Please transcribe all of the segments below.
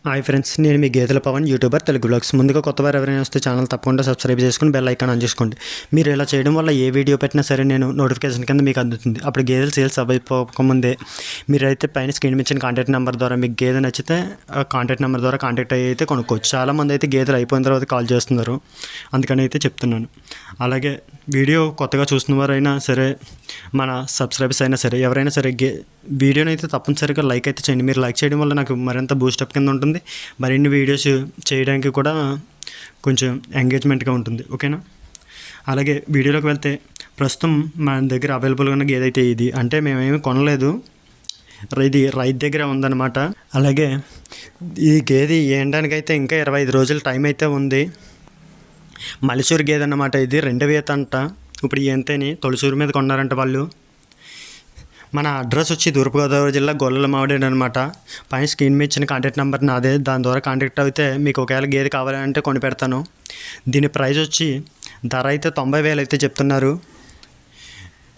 Hi friends, నేను మీ గేదెల Pawan YouTuber Telugu blogs. ముందుగా కొత్తవారు ఎవరైనా వస్తే ఛానల్ తప్పకుండా సబ్స్క్రైబ్ చేసుకుని బెల్ ఐకాన్ ఆన్ చేసుకోండి. మీరు ఇలా చేయడం వల్ల ఏ వీడియో పెట్టినా సరే నేను నోటిఫికేషన్ కింద మీకు అందుతుంది. అప్పుడు గేదెలు సేల్స్ అవ్వకపోకముందే మీరైతే పైన స్క్రీన్ ఇచ్చిన కాంటాక్ట్ నెంబర్ ద్వారా మీకు గేదె నచ్చితే ఆ కాంటాక్ట్ నెంబర్ ద్వారా కాంటాక్ట్ అయ్యి అయితే కొనుక్కోవచ్చు. చాలామంది అయితే గేదెలు అయిపోయిన తర్వాత కాల్ చేస్తున్నారు, అందుకని అయితే చెప్తున్నాను. అలాగే వీడియో కొత్తగా చూస్తున్నవారైనా సరే, మన సబ్స్క్రైబర్స్ అయినా సరే, ఎవరైనా సరే వీడియోని అయితే తప్పనిసరిగా లైక్ అయితే చేయండి. మీరు లైక్ చేయడం వల్ల నాకు మరింత బూస్టప్ కింద ఉంటుంది, మరిన్ని వీడియోస్ చేయడానికి కూడా కొంచెం ఎంగేజ్మెంట్గా ఉంటుంది. ఓకేనా? అలాగే వీడియోలోకి వెళ్తే ప్రస్తుతం మన దగ్గర అవైలబుల్గా ఉన్న గేదె అయితే ఇది. అంటే మేమేమి కొనలేదు, ఇది రైతు దగ్గర ఉందన్నమాట. అలాగే ఈ గేదె ఏండానికైతే ఇంకా 25 రోజుల టైం అయితే ఉంది. మలిసూరు గేదె అన్నమాట. ఇది 2 వేత అంట. ఇప్పుడు ఎంతని తొలిసూరు మీద కొన్నారంట వాళ్ళు. మన అడ్రస్ వచ్చి తూర్పుగోదావరి జిల్లా గొల్లల మామిడి అనమాట. పైన స్క్రీన్ మీద ఇచ్చిన కాంటాక్ట్ నెంబర్ నాదే, దాని ద్వారా కాంటాక్ట్ అయితే మీకు ఒకవేళ గేదె కావాలంటే కొని పెడతాను. దీని ప్రైస్ వచ్చి ధర అయితే 90,000 అయితే చెప్తున్నారు.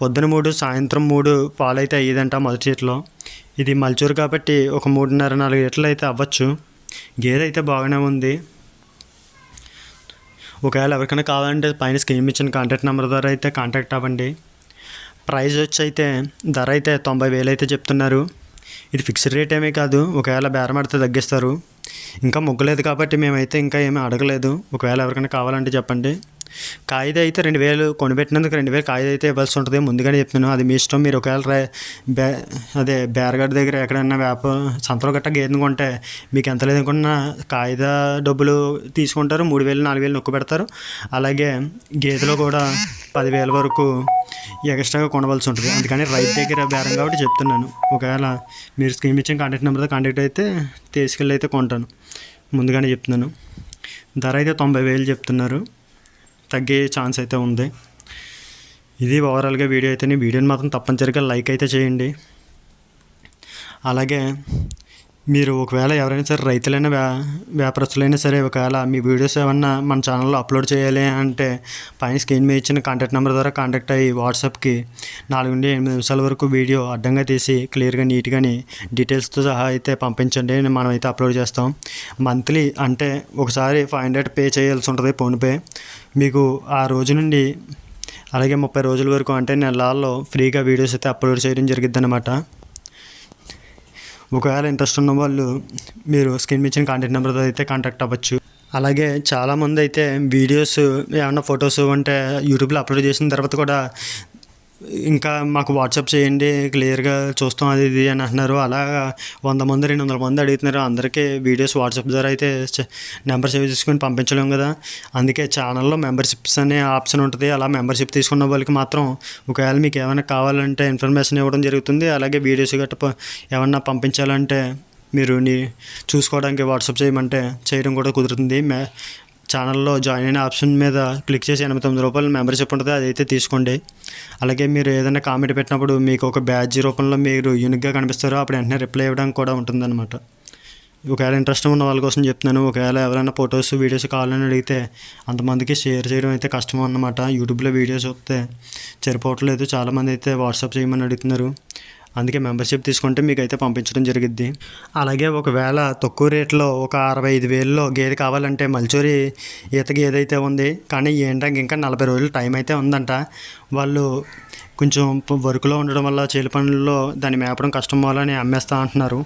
పొద్దున 3 సాయంత్రం 3 పాలు అయితే అయ్యేదంట మొదటి సీట్లో. ఇది మల్చూరు కాబట్టి ఒక 3.5-4 లీటర్లు అయితే అవ్వచ్చు. గేదె అయితే బాగానే ఉంది. ఒకవేళ ఎవరికైనా కావాలంటే పైన స్క్రీన్ ఇచ్చిన కాంటాక్ట్ నెంబర్ ద్వారా అయితే కాంటాక్ట్ అవ్వండి. ప్రైస్ వచ్చి అయితే ధర అయితే 90,000 అయితే చెప్తున్నారు. ఇది ఫిక్స్డ్ రేట్ ఏమీ కాదు, ఒకవేళ బేరమాడితే తగ్గిస్తారు. ఇంకా మొగ్గలేదు కాబట్టి మేమైతే ఇంకా ఏమీ అడగలేదు. ఒకవేళ ఎవరికైనా కావాలంటే చెప్పండి. కాయిద అయితే 2,000 కొనిపెట్టినందుకు 2,000 కాయిద అయితే ఇవ్వాల్సి ఉంటుంది. ముందుగానే చెప్తున్నాను, అది మీ ఇష్టం. మీరు ఒకవేళ బేరగాడి దగ్గర ఎక్కడైనా సంతలో గట్ట గేదెను కొంటే మీకు ఎంత లేదనుకున్నా కాయిద డబ్బులు తీసుకుంటారు. 3,000-4,000 నొక్కు పెడతారు. అలాగే గేదెలో కూడా 10,000 వరకు ఎక్స్ట్రాగా కొనవలసి ఉంటుంది. అందుకని రైతు దగ్గర బేరం కాబట్టి చెప్తున్నాను. ఒకవేళ మీరు స్క్రీన్ ఇచ్చిన కాంటాక్ట్ నెంబర్తో కాంటాక్ట్ అయితే తీసుకెళ్ళి అయితే కొంటాను. ముందుగానే చెప్తున్నాను. ధర అయితే 90,000 చెప్తున్నారు. తగ్గే ఛాన్స్ అయితే ఉంది. ఇది ఓవరాల్గా వీడియో అయితే. వీడియోని మాత్రం తప్పనిసరిగా లైక్ అయితే చేయండి. అలాగే మీరు ఒకవేళ ఎవరైనా సరే రైతులైనా వ్యాపారస్తులైనా సరే, ఒకవేళ మీ వీడియోస్ ఏమన్నా మన ఛానల్లో అప్లోడ్ చేయాలి అంటే పైన స్క్రీన్ మీద ఇచ్చిన కాంటాక్ట్ నెంబర్ ద్వారా కాంటాక్ట్ అయ్యి వాట్సాప్కి 4-8 నిమిషాల వరకు వీడియో అడ్డంగా తీసి క్లియర్గా నీట్గాని డీటెయిల్స్తో సహా అయితే పంపించండి. మనం అయితే అప్లోడ్ చేస్తాం. మంత్లీ అంటే ఒకసారి 500 పే చేయాల్సి ఉంటుంది ఫోన్పే. మీకు ఆ రోజు నుండి అలాగే 30 రోజుల వరకు అంటే నెలల్లో ఫ్రీగా వీడియోస్ అయితే అప్లోడ్ చేయడం జరిగిద్ది అన్నమాట. ఒకవేళ ఇంట్రెస్ట్ ఉన్న వాళ్ళు మీరు స్క్రీన్ ఇచ్చిన కాంటాక్ట్ నెంబర్తో అయితే కాంటాక్ట్ అవ్వచ్చు. అలాగే చాలామంది అయితే వీడియోస్ ఏమన్నా ఫొటోస్ ఉంటే యూట్యూబ్లో అప్లోడ్ చేసిన తర్వాత కూడా ఇంకా మాకు వాట్సాప్ చేయండి, క్లియర్గా చూస్తాం అది ఇది అని అంటున్నారు. అలా 100 మంది 200 మంది అడుగుతున్నారు. అందరికీ వీడియోస్ వాట్సాప్ ద్వారా అయితే నెంబర్ సేవ్ చేసుకొని పంపించలేము కదా. అందుకే ఛానల్లో మెంబర్షిప్స్ అనే ఆప్షన్ ఉంటుంది. అలా మెంబర్షిప్ తీసుకున్న వాళ్ళకి మాత్రం ఒకవేళ మీకు ఏమైనా కావాలంటే ఇన్ఫర్మేషన్ ఇవ్వడం జరుగుతుంది. అలాగే వీడియోస్ గట్రా ఏమన్నా పంపించాలంటే మీరు చూసుకోవడానికి వాట్సాప్ చేయమంటే చేయడం కూడా కుదురుతుంది. ఛానల్లో జాయిన్ అయిన ఆప్షన్ మీద క్లిక్ చేసి 89 రూపాయలు మెంబర్షిప్ ఉంటుంది, అదైతే తీసుకోండి. అలాగే మీరు ఏదైనా కామెంట్ పెట్టినప్పుడు మీకు ఒక బ్యాడ్జ్ రూపంలో మీరు యూనిక్గా కనిపిస్తారో అప్పుడు వెంటనే రిప్లై ఇవ్వడానికి కూడా ఉంటుందన్నమాట. ఒకవేళ ఇంట్రెస్ట్ ఉన్న వాళ్ళ కోసం చెప్తున్నాను. ఒకవేళ ఎవరైనా ఫొటోస్ వీడియోస్ కావాలని అడిగితే అంతమందికి షేర్ చేయడం అయితే కష్టం అన్నమాట. యూట్యూబ్లో వీడియోస్ వస్తే సరిపోవట్లేదు. చాలామంది అయితే వాట్సాప్ చేయమని అడుగుతున్నారు. అందుకే మెంబర్షిప్ తీసుకుంటే మీకు అయితే పంపించడం జరిగిద్ది. అలాగే ఒకవేళ తక్కువ రేట్లో ఒక 65,000లో గేదె కావాలంటే మల్చూరి ఈత గేదె అయితే ఉంది. కానీ ఏంటంటే ఇంకా 40 రోజులు టైం అయితే ఉందంట. వాళ్ళు కొంచెం వర్క్లో ఉండడం వల్ల చేలు పనుల్లో దాన్ని మేపడం కష్టం వల్ల అమ్మేస్తా అంటున్నారు.